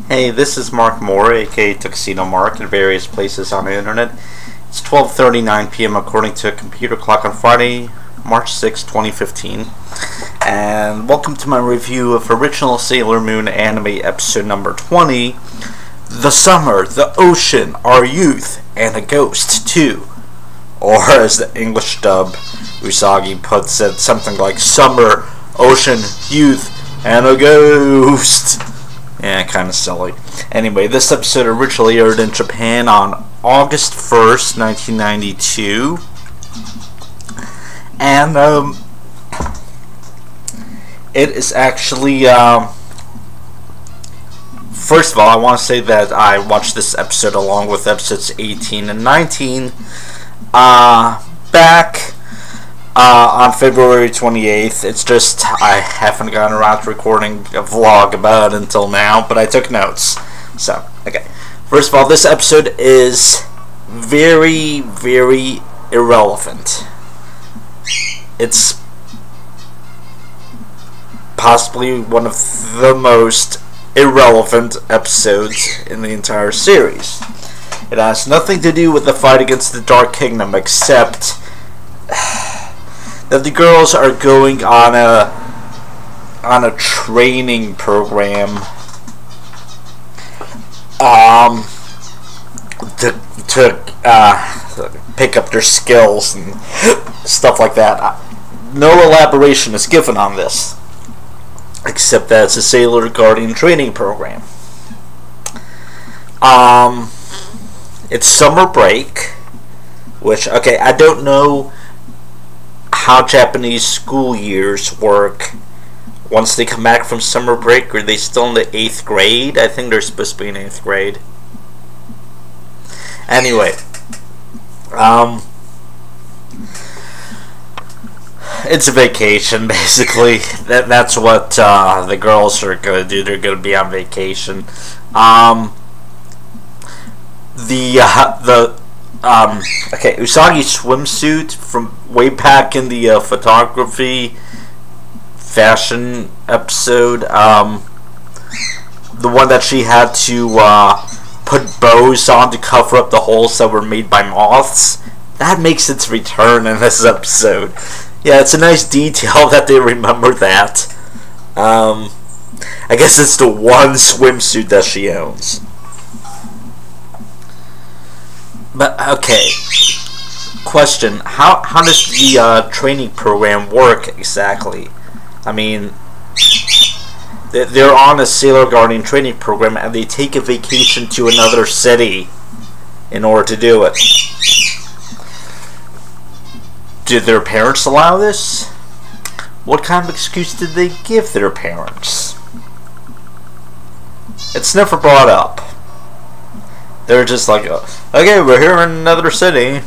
Hey, this is Mark Moore, aka Tuxedo Mark, in various places on the internet. It's 12:39 p.m. according to a computer clock on Friday, March 6, 2015. And welcome to my review of original Sailor Moon anime episode number 20, The Summer, the Ocean, Our Youth, and a Ghost, too. Or as the English dub Usagi puts it, something like Summer, Ocean, Youth, and a Ghost. Yeah, kind of silly. Anyway, this episode originally aired in Japan on August 1st, 1992. And, it is actually, first of all, I want to say that I watched this episode along with episodes 18 and 19, back on February 28th. It's just I haven't gotten around to recording a vlog about it until now, but I took notes. So, okay. First of all, this episode is very, very irrelevant. It's possibly one of the most irrelevant episodes in the entire series. It has nothing to do with the fight against the Dark Kingdom, except that the girls are going on a training program to pick up their skills and stuff like that. No elaboration is given on this, except that it's a Sailor Guardian training program. It's summer break, which, okay, I don't know how Japanese school years work once they come back from summer break. Are they still in the 8th grade? I think they're supposed to be in 8th grade. Anyway, it's a vacation, basically. That's what the girls are gonna do. They're gonna be on vacation. Okay, Usagi's swimsuit from way back in the photography fashion episode, the one that she had to put bows on to cover up the holes that were made by moths, that makes its return in this episode. Yeah, it's a nice detail that they remember that. I guess it's the one swimsuit that she owns. But, okay, question, how does the training program work exactly? I mean, they're on a Sailor Guardian training program and they take a vacation to another city in order to do it. Did their parents allow this? What kind of excuse did they give their parents? It's never brought up. They're just like, okay, we're here in another city.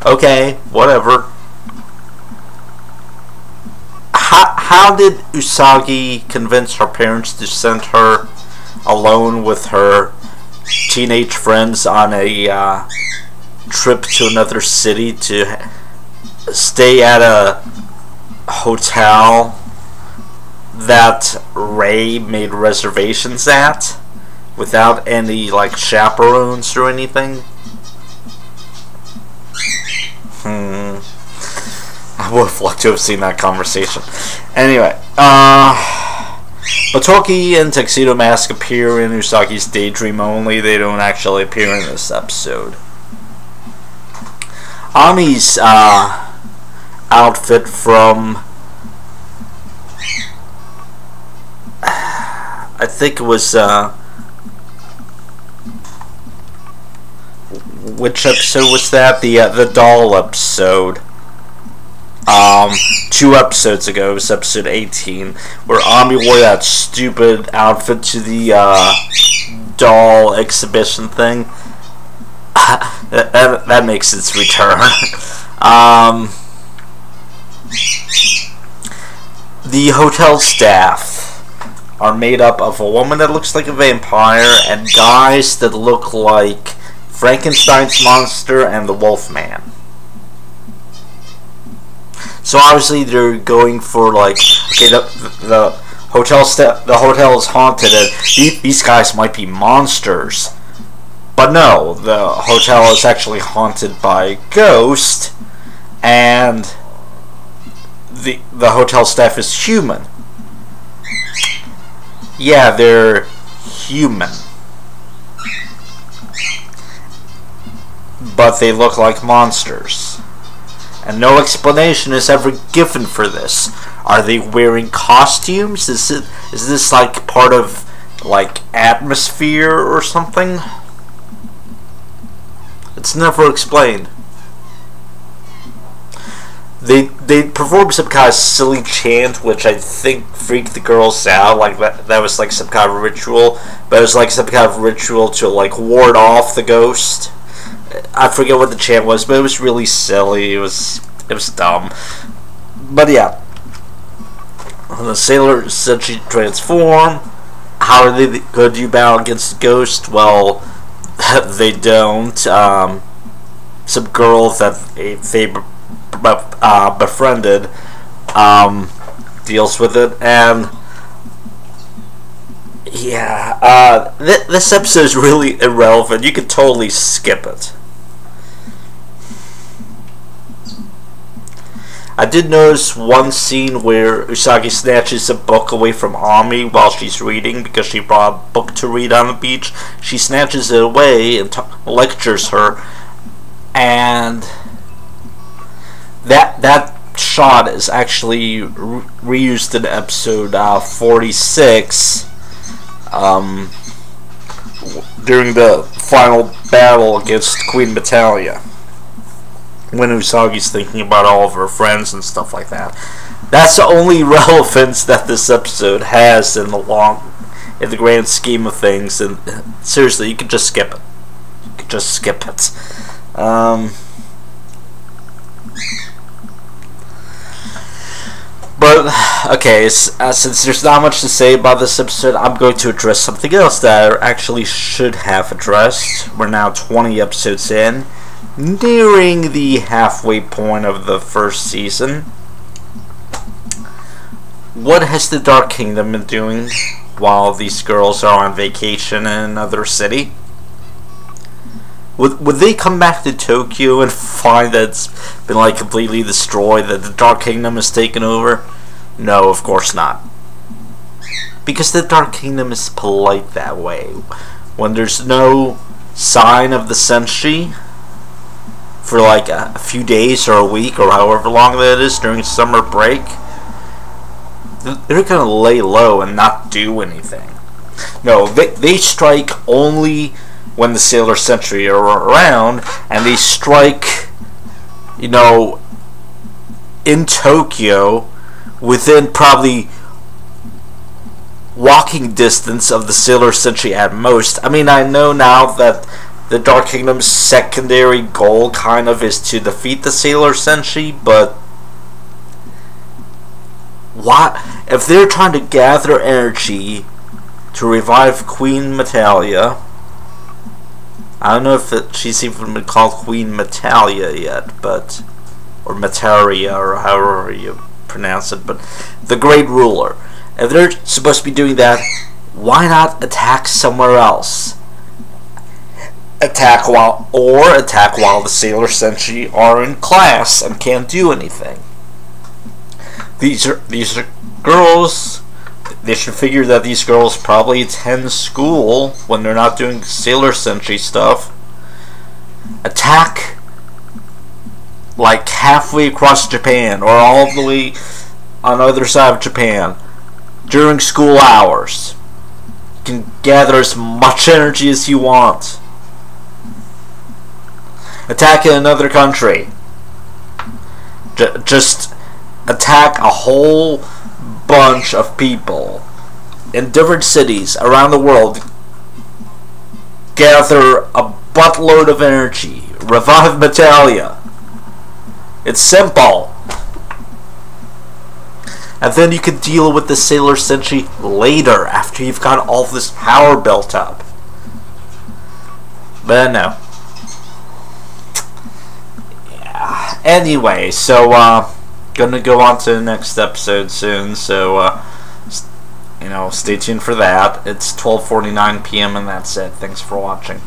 Okay, whatever. How did Usagi convince her parents to send her alone with her teenage friends on a trip to another city to stay at a hotel that Ray made reservations at without any, like, chaperones or anything? I would have liked to have seen that conversation. Anyway, Botoki and Tuxedo Mask appear in Usagi's Daydream only. They don't actually appear in this episode. Ami's outfit from, I think it was, which episode was that? The doll episode. 2 episodes ago, it was episode 18, where Ami wore that stupid outfit to the doll exhibition thing. that makes its return. The hotel staff are made up of a woman that looks like a vampire and guys that look like Frankenstein's monster and the Wolfman. So obviously they're going for, like, okay, the the hotel is haunted, and these guys might be monsters. But no, the hotel is actually haunted by a ghost, and the hotel staff is human. Yeah, they're human. But they look like monsters. And no explanation is ever given for this. Are they wearing costumes? Is this like part of like atmosphere or something? It's never explained. They performed some kind of silly chant, which I think freaked the girls out. Like that was like some kind of ritual, but it was like some kind of ritual to like ward off the ghost. I forget what the chant was, but it was really silly. It was dumb. But yeah, the sailors essentially transform. How are they going to do battle against the ghost? Well, they don't. Some girl that they befriended deals with it, and yeah, this episode is really irrelevant. You could totally skip it. I did notice one scene where Usagi snatches a book away from Ami while she's reading because she brought a book to read on the beach. She snatches it away and lectures her, and that shot is actually reused in episode 46 during the final battle against Queen Metalia, when Usagi's thinking about all of her friends and stuff like that. That's the only relevance that this episode has in the grand scheme of things, and seriously, you could just skip it. You could just skip it. But, okay, since there's not much to say about this episode, I'm going to address something else that I actually should have addressed. We're now 20 episodes in, nearing the halfway point of the first season. What has the Dark Kingdom been doing while these girls are on vacation in another city? Would they come back to Tokyo and find that it's been like completely destroyed, that the Dark Kingdom has taken over? No, of course not. Because the Dark Kingdom is polite that way. When there's no sign of the Senshi for like a few days or a week or however long that is during summer break, they're gonna lay low and not do anything. No, they strike only when the Sailor Sentry are around, and they strike, you know, in Tokyo within probably walking distance of the Sailor Sentry at most. I mean, I know now that the Dark Kingdom's secondary goal kind of is to defeat the Sailor Sentry, but what if they're trying to gather energy to revive Queen Metalia? I don't know if she's even been called Queen Metalia yet, but or Metaria, or however you pronounce it, but the Great Ruler. If they're supposed to be doing that, why not attack somewhere else? Attack while the Sailor Sentry are in class and can't do anything. These are girls. They should figure that these girls probably attend school when they're not doing Sailor Sentry stuff. Attack like halfway across Japan, or all the way on the other side of Japan during school hours. You can gather as much energy as you want. Attack in another country. Just attack a whole bunch of people in different cities around the world. Gather a buttload of energy. Revive Metalia. It's simple. And then you can deal with the Sailor Sentry later, after you've got all this power built up. But no. Yeah. Anyway, so gonna go on to the next episode soon, so stay tuned for that. It's 12:49 p.m. and that's it. Thanks for watching.